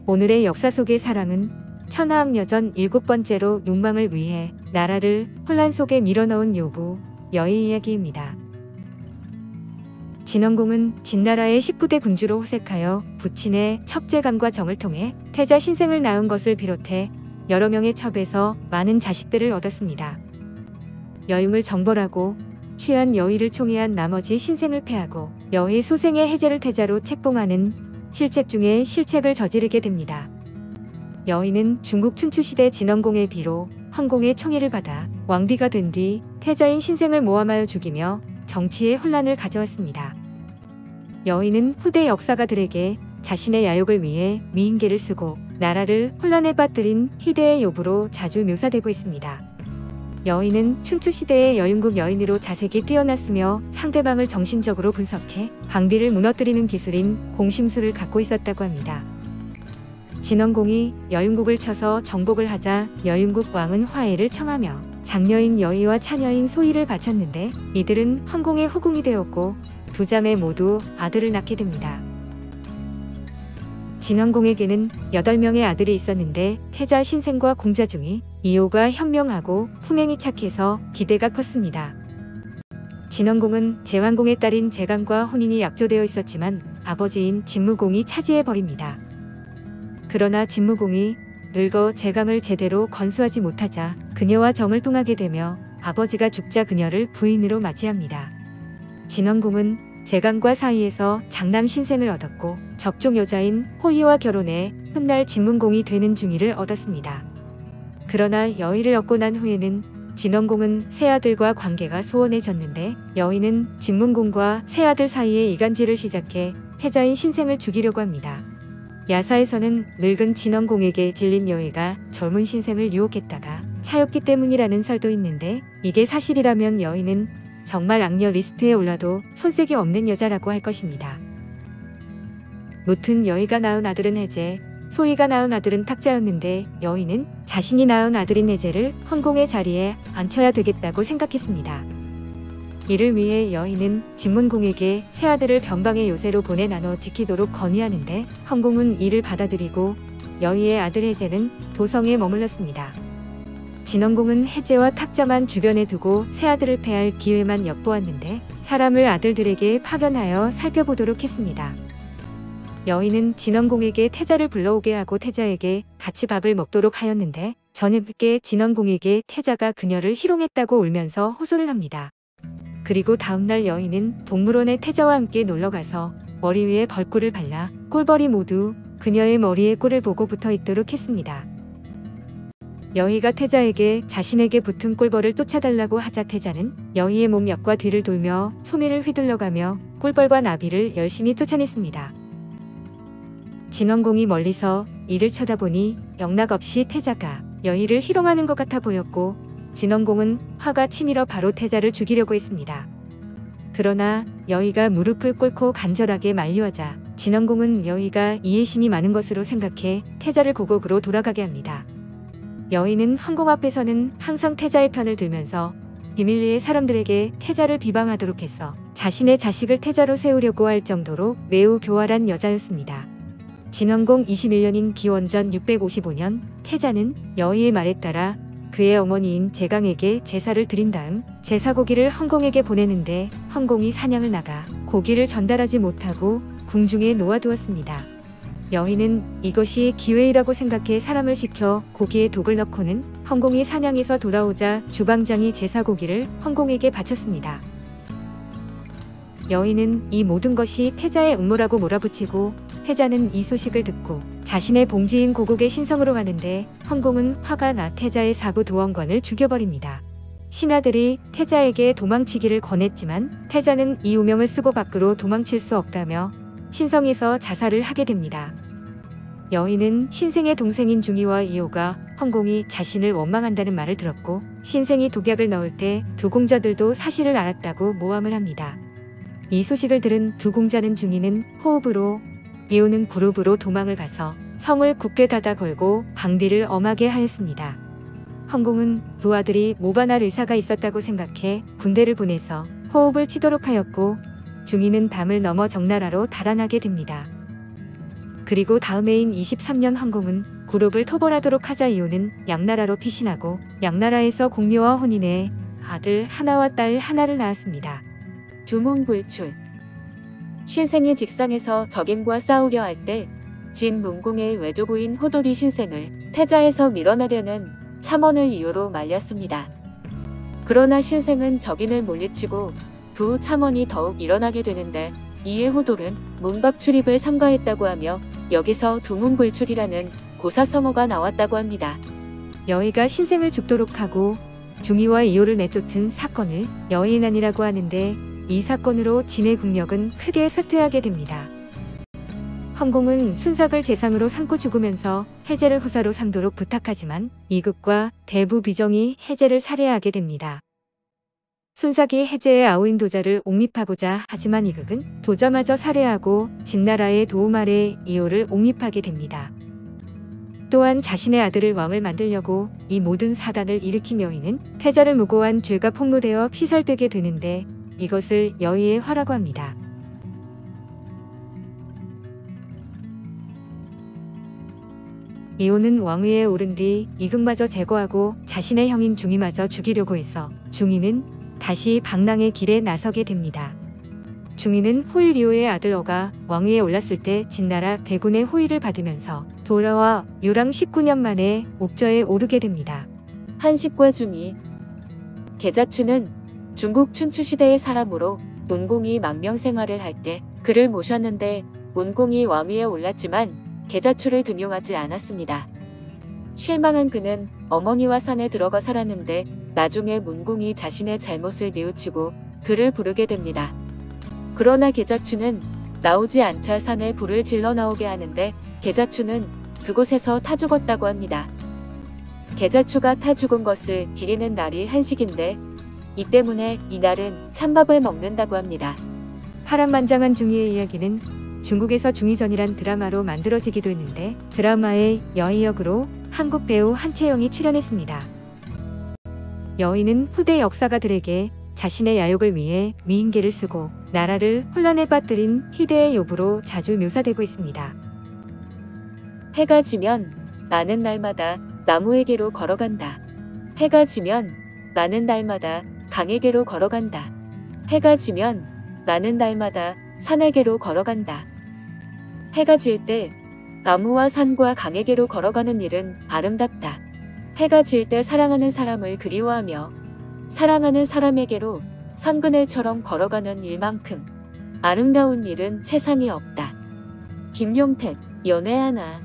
오늘의 역사 속의 사랑은 천하학여전 7번째로 욕망을 위해 나라를 혼란 속에 밀어넣은 요부, 여의 이야기입니다. 진원공은 진나라의 19대 군주로 호색하여 부친의 첩제감과 정을 통해 태자 신생을 낳은 것을 비롯해 여러 명의 첩에서 많은 자식들을 얻었습니다. 여융을 정벌하고 취한 여의를 총애한 나머지 신생을 패하고 여의 소생의 해제를 태자로 책봉하는 실책 중에 실책을 저지르게 됩니다. 여의는 중국 춘추시대 진원공의 비로 황공의 청해를 받아 왕비가 된 뒤 태자인 신생을 모함하여 죽이며 정치의 혼란을 가져왔습니다. 여의는 후대 역사가들에게 자신의 야욕을 위해 미인계를 쓰고 나라를 혼란에 빠뜨린 희대의 요부로 자주 묘사되고 있습니다. 여의는 춘추시대의 여윤국 여인으로 자색이 뛰어났으며 상대방을 정신적으로 분석해 방비를 무너뜨리는 기술인 공심술을 갖고 있었다고 합니다. 진원공이 여윤국을 쳐서 정복을 하자 여윤국 왕은 화해를 청하며 장녀인 여의와 차녀인 소희를 바쳤는데 이들은 황공의 후궁이 되었고 두 자매 모두 아들을 낳게 됩니다. 진원공에게는 8명의 아들이 있었는데 태자 신생과 공자 중에 이호가 현명하고 품행이 착해서 기대가 컸습니다. 진원공은 제왕공의 딸인 제강과 혼인이 약조되어 있었지만 아버지인 진무공이 차지해버립니다. 그러나 진무공이 늙어 제강을 제대로 건수하지 못하자 그녀와 정을 통하게 되며 아버지가 죽자 그녀를 부인으로 맞이합니다. 진원공은 제강과 사이에서 장남 신생을 얻었고 적종 여자인 호의와 결혼해 훗날 진문공이 되는 중의를 얻었습니다. 그러나 여의를 얻고 난 후에는 진원공은 새아들과 관계가 소원해졌는데 여의는 진문공과 새아들 사이에 이간질을 시작해 태자인 신생을 죽이려고 합니다. 야사에서는 늙은 진원공에게 질린 여의가 젊은 신생을 유혹했다가 차였기 때문이라는 설도 있는데 이게 사실이라면 여의는 정말 악녀 리스트에 올라도 손색이 없는 여자라고 할 것입니다. 무튼 여의가 낳은 아들은 해제, 소희가 낳은 아들은 탁자였는데 여의는 자신이 낳은 아들인 해제를 황공의 자리에 앉혀야 되겠다고 생각했습니다. 이를 위해 여의는 진문공에게 새아들을 변방의 요새로 보내 나눠 지키도록 건의하는데 황공은 이를 받아들이고 여의의 아들 해제는 도성에 머물렀습니다. 진원공은 해제와 탁자만 주변에 두고 새아들을 패할 기회만 엿보았는데 사람을 아들들에게 파견하여 살펴보도록 했습니다. 여의는 진원공에게 태자를 불러오게 하고 태자에게 같이 밥을 먹도록 하였는데 저녁에 진원공에게 태자가 그녀를 희롱했다고 울면서 호소를 합니다. 그리고 다음날 여의는 동물원에 태자와 함께 놀러가서 머리 위에 벌꿀을 발라 꿀벌이 모두 그녀의 머리에 꿀을 보고 붙어 있도록 했습니다. 여의가 태자에게 자신에게 붙은 꿀벌을 쫓아달라고 하자 태자는 여의의 몸 옆과 뒤를 돌며 소미를 휘둘러가며 꿀벌과 나비를 열심히 쫓아냈습니다. 진원공이 멀리서 이를 쳐다보니 영락없이 태자가 여의를 희롱하는 것 같아 보였고 진원공은 화가 치밀어 바로 태자를 죽이려고 했습니다. 그러나 여의가 무릎을 꿇고 간절하게 만류하자 진원공은 여의가 이해심이 많은 것으로 생각해 태자를 고국으로 돌아가게 합니다. 여의는 황공 앞에서는 항상 태자의 편을 들면서 비밀리에 사람들에게 태자를 비방하도록 해서 자신의 자식을 태자로 세우려고 할 정도로 매우 교활한 여자였습니다. 진원공 21년인 기원전 655년 태자는 여의의 말에 따라 그의 어머니인 제강에게 제사를 드린 다음 제사 고기를 황공에게 보내는데 황공이 사냥을 나가 고기를 전달하지 못하고 궁중에 놓아두었습니다. 여의는 이것이 기회이라고 생각해 사람을 시켜 고기에 독을 넣고는 황공이 사냥에서 돌아오자 주방장이 제사 고기를 황공에게 바쳤습니다. 여의는 이 모든 것이 태자의 음모라고 몰아붙이고 태자는 이 소식을 듣고 자신의 봉지인 고국의 신성으로 가는데 황공은 화가 나 태자의 사부 도원관을 죽여버립니다. 신하들이 태자에게 도망치기를 권했지만 태자는 이 우명을 쓰고 밖으로 도망칠 수 없다며 신성에서 자살을 하게 됩니다. 여의는 신생의 동생인 중의와 이호가 황공이 자신을 원망한다는 말을 들었고 신생이 독약을 넣을 때 두 공자들도 사실을 알았다고 모함을 합니다. 이 소식을 들은 두 공자는 중의는 호흡으로 이호는 그룹으로 도망을 가서 성을 굳게 닫아 걸고 방비를 엄하게 하였습니다. 황공은 두 아들이 모반할 의사가 있었다고 생각해 군대를 보내서 호흡을 치도록 하였고 중의는 담을 넘어 정나라로 달아나게 됩니다. 그리고 다음 해인 23년 황공은 굴욕을 토벌하도록 하자 이오는 양나라로 피신하고 양나라에서 공묘와 혼인해 아들 하나와 딸 하나를 낳았습니다. 두문불출. 신생이 직상에서 적인과 싸우려 할 때 진문공의 외조부인 호돌이 신생을 태자에서 밀어내려는 참언을 이유로 말렸습니다. 그러나 신생은 적인을 물리치고 두 참언이 더욱 일어나게 되는데 이에 호돌은 문박 출입을 삼가했다고 하며 여기서 두문불출이라는 고사성어가 나왔다고 합니다. 여의가 신생을 죽도록 하고 중이와 이오를 내쫓은 사건을 여의난이라고 하는데 이 사건으로 진의 국력은 크게 쇠퇴하게 됩니다. 황공은 순삭을 재상으로 삼고 죽으면서 해제를 후사로 삼도록 부탁하지만 이극과 대부 비정이 해제를 살해하게 됩니다. 순삭이 해제의 아우인 도자를 옹립하고자 하지만 이극은 도자마저 살해하고 진나라의 도움 아래 이오를 옹립하게 됩니다. 또한 자신의 아들을 왕을 만들려고 이 모든 사단을 일으킨 여의는 태자를 무고한 죄가 폭로되어 피살되게 되는데 이것을 여의의 화라고 합니다. 이오는 왕위에 오른 뒤 이극마저 제거하고 자신의 형인 중이마저 죽이려고 해서 중이는 다시 방랑의 길에 나서게 됩니다. 중이는 호일 이오의 아들 어가 왕위에 올랐을 때 진나라 대군의 호의를 받으면서 돌아와 유랑 19년 만에 옥저에 오르게 됩니다. 한식과 중이. 계자추는 중국 춘추시대의 사람으로 문공이 망명생활을 할 때 그를 모셨는데 문공이 왕위에 올랐지만 계자추를 등용하지 않았습니다. 실망한 그는 어머니와 산에 들어가 살았는데 나중에 문공이 자신의 잘못을 뉘우치고 그를 부르게 됩니다. 그러나 계자추는 나오지 않자 산에 불을 질러 나오게 하는데 계자추는 그곳에서 타 죽었다고 합니다. 계자추가 타 죽은 것을 기리는 날이 한식인데 이 때문에 이날은 찬밥을 먹는다고 합니다. 파란만장한 중이의 이야기는 중국에서 중이전이란 드라마로 만들어지기도 했는데 드라마의 여의 역으로 한국 배우 한채영이 출연했습니다. 여의는 후대 역사가들에게 자신의 야욕을 위해 미인계를 쓰고 나라를 혼란에 빠뜨린 희대의 요부로 자주 묘사되고 있습니다. 해가 지면 나는 날마다 나무에게로 걸어간다. 해가 지면 나는 날마다 강에게로 걸어간다. 해가 지면 나는 날마다 산에게로 걸어간다. 해가 질 때 나무와 산과 강에게로 걸어가는 일은 아름답다. 해가 질 때 사랑하는 사람을 그리워하며 사랑하는 사람에게로 산그늘처럼 걸어가는 일만큼 아름다운 일은 세상에 없다. 김용택, 연애 하나.